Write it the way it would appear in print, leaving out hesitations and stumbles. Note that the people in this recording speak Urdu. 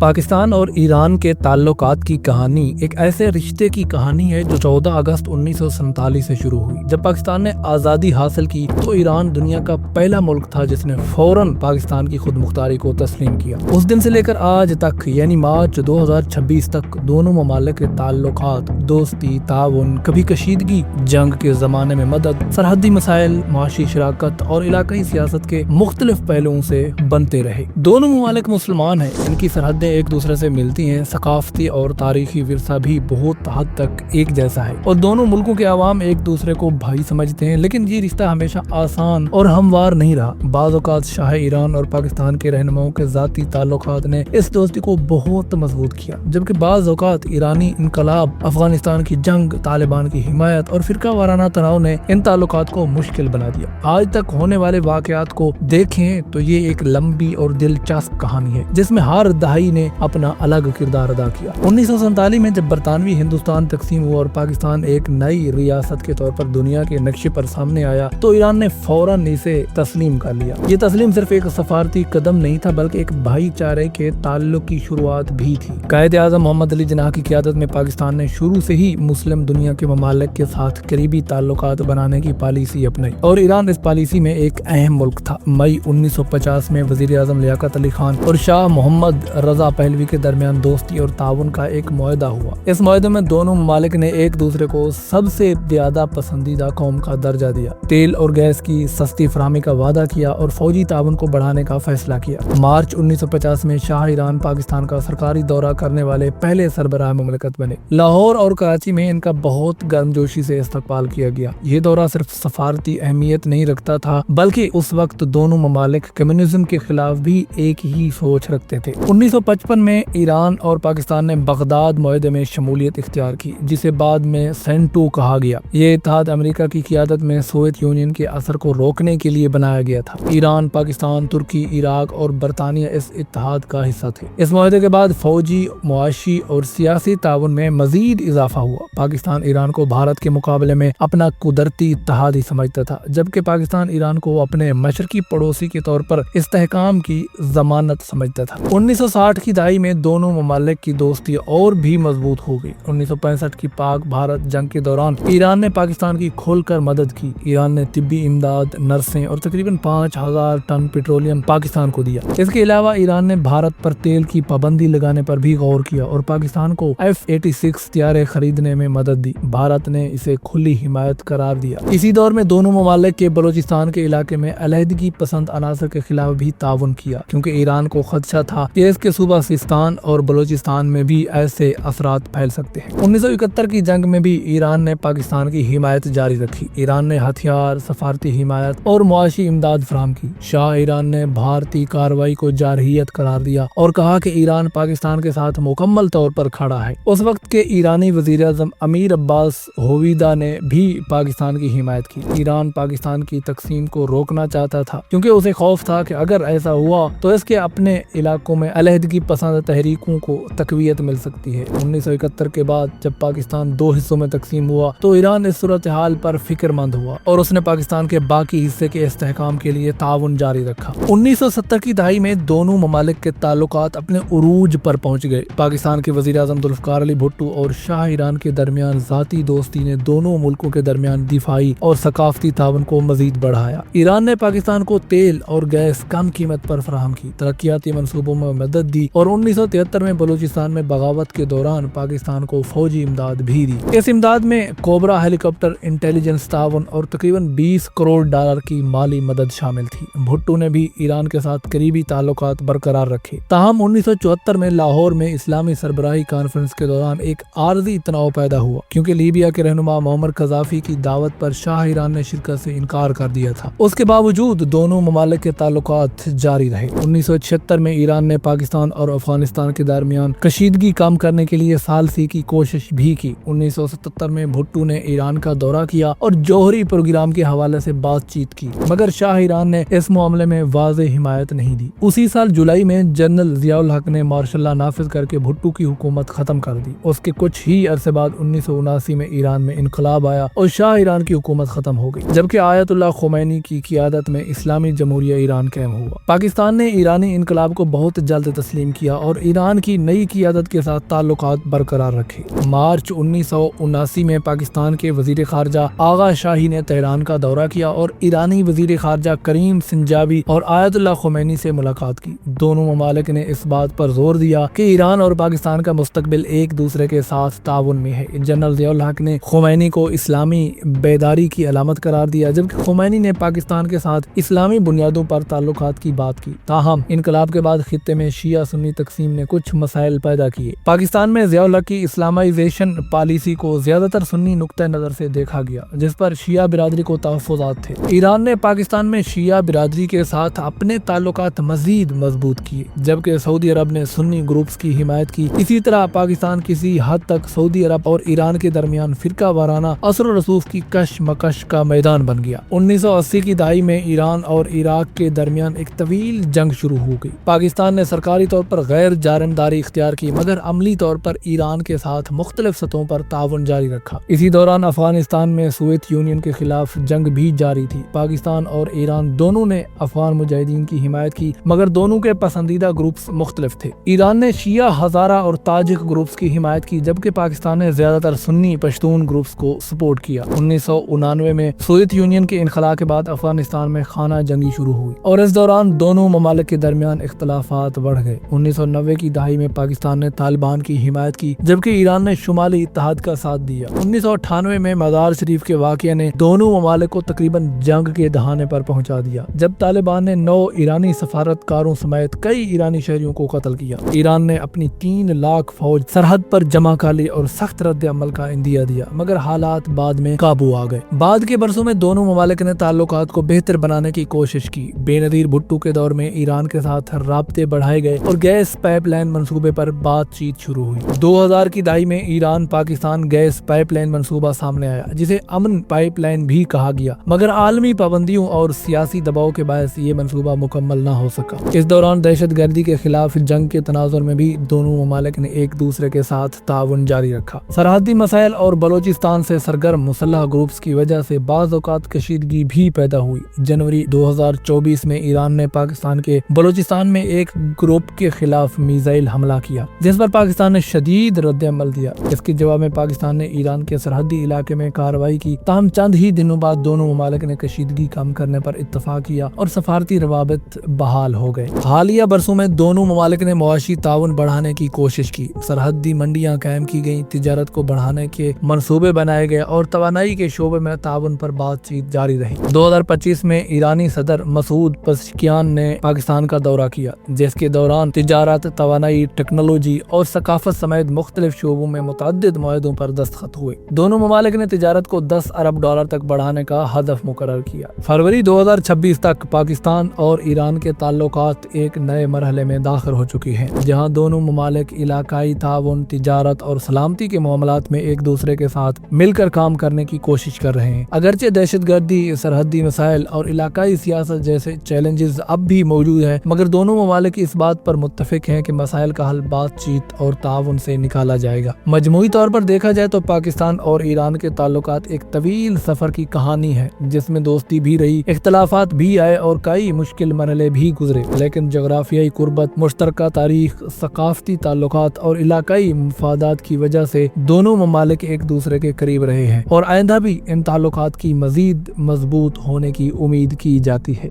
پاکستان اور ایران کے تعلقات کی کہانی ایک ایسے رشتے کی کہانی ہے جو 14 اگست 1947 سے شروع ہوئی۔ جب پاکستان نے آزادی حاصل کی تو ایران دنیا کا پہلا ملک تھا جس نے فوراً پاکستان کی خود مختاری کو تسلیم کیا۔ اس دن سے لے کر آج تک یعنی مارچ 2026 تک دونوں ممالک کے تعلقات دوستی، تعاون، کبھی کشیدگی، جنگ کے زمانے میں مدد، سرحدی مسائل، معاشی شراکت اور علاقائی سیاست کے مختلف پہلوؤں سے بنتے رہے۔ دونوں ممالک مسلمان ہیں، ان کی سرحدیں ایک دوسرے سے ملتی ہیں، ثقافتی اور تاریخی ورثہ بھی بہت حد تک ایک جیسا ہے اور دونوں ملکوں کے عوام ایک دوسرے کو بھائی سمجھتے ہیں، لیکن یہ رشتہ ہمیشہ آسان اور ہموار نہیں رہا۔ بعض اوقات شاہ ایران اور پاکستان کے رہنماؤں کے ذاتی تعلقات نے اس دوستی کو بہت مضبوط کیا، جبکہ بعض اوقات ایرانی انقلاب، افغانستان کی جنگ، طالبان کی حمایت اور فرقہ وارانہ تناؤ نے ان تعلقات کو مشکل بنا دیا۔ آج تک ہونے والے واقعات کو دیکھیں تو یہ ایک لمبی اور دلچسپ کہانی ہے جس میں ہر دہائی نے اپنا الگ کردار ادا کیا۔ 1947 میں جب برطانوی ہندوستان تقسیم ہوا اور پاکستان ایک نئی ریاست کے طور پر دنیا کے نقشے پر سامنے آیا تو ایران نے فوراً اسے تسلیم کر لیا۔ یہ تسلیم صرف ایک سفارتی قدم نہیں تھا بلکہ ایک بھائی چارے کے تعلق کی شروعات بھی تھی۔ قائد اعظم محمد علی جناح کی قیادت میں پاکستان نے شروع سے ہی مسلم دنیا کے ممالک کے ساتھ قریبی تعلقات بنانے کی پالیسی اپنائی اور ایران اس پالیسی میں ایک اہم ملک تھا۔ مئی 1950 میں وزیر اعظم لیاقت علی خان اور شاہ محمد رضا پہلوی کے درمیان دوستی اور تعاون کا ایک معاہدہ ہوا۔ اس معاہدے میں دونوں ممالک نے ایک دوسرے کو سب سے زیادہ پسندیدہ قوم کا درجہ دیا، تیل اور گیس کی سستی فراہمی کا وعدہ کیا اور فوجی تعاون کو بڑھانے کا فیصلہ کیا۔ مارچ 1950 میں شاہ ایران پاکستان کا سرکاری دورہ کرنے والے پہلے سربراہ مملکت بنے۔ لاہور اور کراچی میں ان کا بہت گرمجوشی سے استقبال کیا گیا۔ یہ دورہ صرف سفارتی اہمیت نہیں رکھتا تھا بلکہ اس وقت دونوں ممالک کمیونزم کے خلاف بھی ایک ہی سوچ رکھتے تھے۔ 1955 میں ایران اور پاکستان نے بغداد معاہدے میں شمولیت اختیار کی جسے بعد میں سینٹو کہا گیا۔ یہ اتحاد امریکہ کی قیادت میں سوویت یونین کے اثر کو روکنے کے لیے بنایا گیا تھا۔ ایران، پاکستان، ترکی، عراق اور برطانیہ اس اتحاد کا حصہ تھے۔ اس معاہدے کے بعد فوجی، معاشی اور سیاسی تعاون میں مزید اضافہ ہوا۔ پاکستان ایران کو بھارت کے مقابلے میں اپنا قدرتی اتحادی سمجھتا تھا جبکہ پاکستان ایران کو اپنے مشرقی پڑوسی کے طور پر استحکام کی ضمانت سمجھتا تھا۔ 1960 کی دہائی میں دونوں ممالک کی دوستی اور بھی مضبوط ہو گئی۔ 1965 کی پاک بھارت جنگ کے دوران ایران نے پاکستان کی کھول کر مدد کی۔ ایران نے طبی امداد، نرسیں اور تقریباً 5000 ٹن پیٹرولیم پاکستان کو دیا۔ اس کے علاوہ ایران نے بھارت پر تیل کی پابندی لگانے پر بھی غور کیا اور پاکستان کو F-86 طیارے خریدنے میں مدد دی۔ بھارت نے اسے کھلی حمایت قرار دیا۔ اسی دور میں دونوں ممالک کے بلوچستان کے علاقے میں علیحدگی پسند عناصر کے خلاف بھی تعاون کیا کیونکہ ایران کو خدشہ تھا کہ اس کے صوبہ سیستان اور بلوچستان میں بھی ایسے اثرات پھیل سکتے ہیں۔ 1971 کی جنگ میں بھی ایران نے پاکستان کی حمایت جاری رکھی۔ ایران نے ہتھیار، سفارتی حمایت اور معاشی امداد فراہم کی۔ شاہ ایران نے بھارتی کارروائی کو جارحیت قرار دیا اور کہا کہ ایران پاکستان کے ساتھ مکمل طور پر کھڑا ہے۔ اس وقت کے ایرانی وزیر اعظم امیر عباس ہویدا نے بھی پاکستان کی حمایت کی۔ ایران پاکستان کی تقسیم کو روکنا چاہتا تھا کیونکہ اسے خوف تھا کہ اگر ایسا ہوا تو اس کے اپنے علاقوں میں علیحدگی پسند تحریکوں کو تقویت مل سکتی ہے۔ 1971 کے بعد جب پاکستان دو حصوں میں تقسیم ہوا تو ایران اس صورتحال پر فکر مند ہوا اور اس نے پاکستان کے باقی حصے کے استحکام کے لیے تعاون جاری رکھا۔ 1970 کی دہائی میں دونوں ممالک کے تعلقات اپنے عروج پر پہنچ گئے۔ پاکستان کے وزیر اعظم ذوالفقار علی بھٹو اور شاہ ایران کے درمیان ذاتی دوستی نے دونوں ملکوں کے درمیان دفاعی اور ثقافتی تعاون کو مزید بڑھایا۔ ایران نے پاکستان کو تیل اور گیس کم قیمت پر فراہم کی، ترقیاتی منصوبوں میں مدد دی اور 1973 میں بلوچستان میں بغاوت کے دوران پاکستان کو فوجی امداد بھی دی۔ اس امداد میں کوبرا ہیلی کاپٹر، انٹیلیجنس تعاون اور تقریباً $20 کروڑ کی مالی مدد شامل تھی۔ بھٹو نے بھی ایران کے ساتھ قریبی تعلقات برقرار رکھے۔ تاہم 1974 میں لاہور میں اسلامی سربراہی کانفرنس کے دوران ایک عارضی تناؤ پیدا ہوا کیونکہ لیبیا کے رہنما معمر قذافی کی دعوت پر شاہ ایران نے شرکت سے انکار کر دیا تھا۔ اس کے باوجود دونوں ممالک کے تعلقات جاری رہے۔ 1976 میں ایران نے پاکستان اور افغانستان کے درمیان کشیدگی کم کرنے کے لیے ثالثی کی کوشش بھی کی۔ 1977 میں بھٹو نے ایران کا دورہ کیا اور جوہری پروگرام کے حوالے سے بات چیت کی مگر شاہ ایران نے اس معاملے میں واضح حمایت نہیں دی۔ اسی سال جولائی میں جنرل ضیاء الحق نے مارشل لا نافذ کر کے بھٹو کی حکومت ختم کر دی۔ اس کے کچھ ہی عرصے بعد 1979 میں ایران میں انقلاب آیا اور شاہ ایران کی حکومت ختم ہو گئی جبکہ آیت اللہ خمینی کی قیادت میں اسلامی جمہوریہ ایران قائم ہوا۔ پاکستان نے ایرانی انقلاب کو بہت جلد تسلیم تسلیم کیا اور ایران کی نئی قیادت کے ساتھ تعلقات برقرار رکھے۔ مارچ 1979 میں پاکستان کے وزیر خارجہ آغا شاہی نے تہران کا دورہ کیا اور ایرانی وزیر خارجہ کریم سنجابی اور آیت اللہ خمینی سے ملاقات کی۔ دونوں ممالک نے اس بات پر زور دیا کہ ایران اور پاکستان کا مستقبل ایک دوسرے کے ساتھ تعاون میں ہے۔ جنرل ضیاء الحق نے خمینی کو اسلامی بیداری کی علامت قرار دیا، جبکہ خمینی نے پاکستان کے ساتھ اسلامی بنیادوں پر تعلقات کی بات کی۔ تاہم انقلاب کے بعد خطے میں شیعہ سنی تقسیم نے کچھ مسائل پیدا کیے۔ پاکستان میں ضیاء الحق کی اسلامائزیشن پالیسی کو زیادہ تر سنی نقطہ نظر سے دیکھا گیا، جس پر شیعہ برادری کو تحفظات تھے۔ ایران نے پاکستان میں شیعہ برادری کے ساتھ اپنے تعلقات مزید مضبوط کیے، جبکہ سعودی عرب نے سنی گروپس کی حمایت کی۔ اسی طرح پاکستان کسی حد تک سعودی عرب اور ایران کے درمیان فرقہ وارانہ اثر و رسوخ کی کشمکش کا میدان بن گیا۔ 1980 کی دہائی میں ایران اور عراق کے درمیان ایک طویل جنگ شروع ہو گئی۔ پاکستان نے سرکاری طور پر غیر جانبداری اختیار کی، مگر عملی طور پر ایران کے ساتھ مختلف سطحوں پر تعاون جاری رکھا۔ اسی دوران افغانستان میں سوویت یونین کے خلاف جنگ بھی جاری تھی۔ پاکستان اور ایران دونوں نے افغان مجاہدین کی حمایت کی، مگر دونوں کے پسندیدہ گروپس مختلف تھے۔ ایران نے شیعہ، ہزارہ اور تاجک گروپس کی حمایت کی، جبکہ پاکستان نے زیادہ تر سنی پشتون گروپس کو سپورٹ کیا۔ 1999 میں سوویت یونین کے انخلاء کے بعد افغانستان میں خانہ جنگی شروع ہوئی اور اس دوران دونوں ممالک کے درمیان اختلافات بڑھ گئے۔ 1990 کی دہائی میں پاکستان نے طالبان کی حمایت کی، جبکہ ایران نے شمالی اتحاد کا ساتھ دیا۔ 1998 میں مزار شریف کے واقعے نے دونوں ممالک کو تقریباً جنگ کے دہانے پر پہنچا دیا، جب طالبان نے 9 ایرانی سفارتکاروں سمیت کئی ایرانی شہریوں کو قتل کیا۔ ایران نے اپنی 3 لاکھ فوج سرحد پر جمع کر لی اور سخت رد عمل کا اندیا دیا، مگر حالات بعد میں قابو آ گئے۔ بعد کے برسوں میں دونوں ممالک نے تعلقات کو بہتر بنانے کی کوشش کی۔ بے نظیر بھٹو کے دور میں ایران کے ساتھ رابطے بڑھائے گئے اور گیس پائپ لائن منصوبے پر بات چیت شروع ہوئی۔ 2000 کی دہائی میں Iran Pakistan gas pipeline منصوبہ سامنے آیا، جسے امن پائپ لائن بھی کہا گیا، مگر عالمی پابندیوں اور سیاسی دباؤ کے باعث یہ منصوبہ مکمل نہ ہو سکا۔ اس دوران دہشت گردی کے خلاف جنگ کے تناظر میں بھی دونوں ممالک نے ایک دوسرے کے ساتھ تعاون جاری رکھا۔ سرحدی مسائل اور بلوچستان سے سرگرم مسلح گروپس کی وجہ سے بعض اوقات کشیدگی بھی پیدا ہوئی۔ جنوری 2024 میں ایران نے پاکستان کے بلوچستان میں ایک گروپ کے خلاف میزائل حملہ کیا، جس پر پاکستان نے شدید رد عمل دیا۔ اس کے جواب میں پاکستان نے ایران کے سرحدی علاقے میں کارروائی کی، تاہم چند ہی دنوں بعد دونوں ممالک نے کشیدگی کم کرنے پر اتفاق کیا اور سفارتی روابط بحال ہو گئے۔ حالیہ برسوں میں دونوں ممالک نے معاشی تعاون بڑھانے کی کوشش کی، سرحدی منڈیاں قائم کی گئیں، تجارت کو بڑھانے کے منصوبے بنائے گئے اور توانائی کے شعبے میں تعاون پر بات چیت جاری رہی۔ 2025 میں ایرانی صدر مسعود پزشکیان نے پاکستان کا دورہ کیا، جس کے دوران تجارت، توانائی، ٹیکنالوجی اور ثقافت سمیت مختلف شعبوں میں متعدد معاہدوں پر دستخط ہوئے۔ دونوں ممالک نے تجارت کو $10 ارب تک بڑھانے کا ہدف مقرر کیا۔ فروری 2026 تک پاکستان اور ایران کے تعلقات ایک نئے مرحلے میں داخل ہو چکی ہیں، جہاں دونوں ممالک علاقائی تعاون، تجارت اور سلامتی کے معاملات میں ایک دوسرے کے ساتھ مل کر کام کرنے کی کوشش کر رہے ہیں۔ اگرچہ دہشت گردی، سرحدی مسائل اور علاقائی سیاست جیسے چیلنجز اب بھی موجود ہیں، مگر دونوں ممالک اس بات پر متفق ہیں کہ مسائل کا حل بات چیت اور تعاون سے نکالا جائے گا۔ مجموعی طور پر دیکھا جائے تو پاکستان اور ایران کے تعلقات ایک طویل سفر کی کہانی ہے، جس میں دوستی بھی رہی، اختلافات بھی آئے اور کئی مشکل مرحلے بھی گزرے، لیکن جغرافیائی قربت، مشترکہ تاریخ، ثقافتی تعلقات اور علاقائی مفادات کی وجہ سے دونوں ممالک ایک دوسرے کے قریب رہے ہیں اور آئندہ بھی ان تعلقات کی مزید مضبوط ہونے کی امید کی جاتی ہے۔